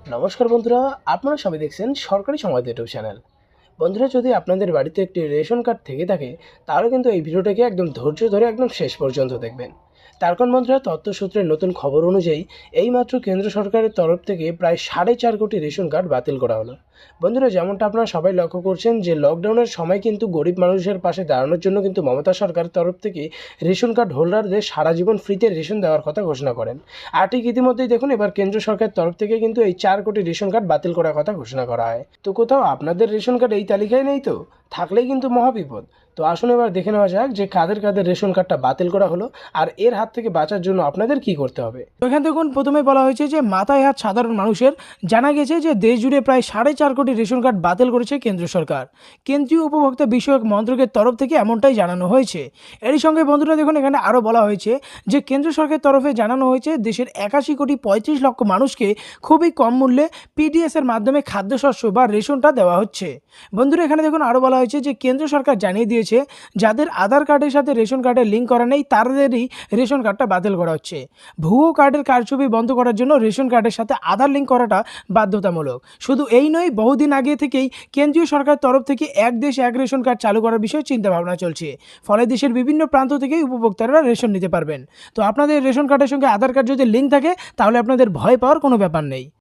নমস্কার বন্ধুরা, আপনারা সবাই দেখছেন সরকারি সংবাদ ইউটিউব চ্যানেল। বন্ধুরা, যদি আপনাদের বাড়িতে একটি রেশন কার্ড থেকে থাকে তাহলে কিন্তু এই ভিডিওটাকে একদম ধৈর্য ধরে একদম শেষ পর্যন্ত দেখবেন। তার কারণ বন্ধুরা, তথ্যসূত্রের নতুন খবর অনুযায়ী এইমাত্র কেন্দ্র সরকারের তরফ থেকে প্রায় 4.5 কোটি রেশন কার্ড বাতিল করা হলো। বন্ধুরা, যেমনটা আপনারা সবাই লক্ষ্য করছেন যে লকডাউনের সময় কিন্তু গরিব মানুষের পাশে দাঁড়ানোর জন্য কিন্তু মমতা সরকারের তরফ থেকে রেশন কার্ড হোল্ডারদের সারা জীবন ফ্রিতে রেশন দেওয়ার কথা ঘোষণা করেন। আর ঠিক ইতিমধ্যেই দেখুন, এবার কেন্দ্র সরকারের তরফ থেকে কিন্তু এই 4 কোটি রেশন কার্ড বাতিল করার কথা ঘোষণা করা হয়। তো কোথাও আপনাদের রেশন কার্ড এই তালিকায় নেই তো? থাকলেই কিন্তু মহাবিপদ। তো আসুন এবার দেখে নেওয়া যাক যে কাদের কাদের রেশন কার্ডটা বাতিল করা হলো আর এর হাত থেকে বাঁচার জন্য আপনাদের কি করতে হবে। তো এখান দেখুন, প্রথমে বলা হয়েছে যে মাথায় হাত সাধারণ মানুষের। জানা গেছে যে দেশ জুড়ে প্রায় 4.5 কোটি রেশন কার্ড বাতিল করেছে কেন্দ্র সরকার। কেন্দ্রীয় উপভোক্তা বিষয়ক মন্ত্রকের তরফ থেকে এমনটাই জানানো হয়েছে। এরই সঙ্গে বন্ধুরা দেখুন, এখানে আরও বলা হয়েছে যে কেন্দ্র সরকারের তরফে জানানো হয়েছে দেশের 81,35,00,000 মানুষকে খুবই কম মূল্যে পিডিএসের মাধ্যমে খাদ্যশস্য বা রেশনটা দেওয়া হচ্ছে। বন্ধুরা, এখানে দেখুন আরও বলা হয়েছে যে কেন্দ্র সরকার জানিয়ে দিয়েছে যাদের আধার কার্ডের সাথে রেশন কার্ডের লিঙ্ক করা নেই তাদেরই রেশন কার্ডটা বাতিল করা হচ্ছে। ভুয়ো কার্ডের কারচুপি বন্ধ করার জন্য রেশন কার্ডের সাথে আধার লিঙ্ক করাটা বাধ্যতামূলক। শুধু এই নয়, বহুদিন আগে থেকেই কেন্দ্রীয় সরকারের তরফ থেকে এক দেশ এক রেশন কার্ড চালু করার বিষয়ে চিন্তাভাবনা চলছে। ফলে দেশের বিভিন্ন প্রান্ত থেকেই উপভোক্তারা রেশন নিতে পারবেন। তো আপনাদের রেশন কার্ডের সঙ্গে আধার কার্ড যদি লিঙ্ক থাকে তাহলে আপনাদের ভয় পাওয়ার কোনো ব্যাপার নেই।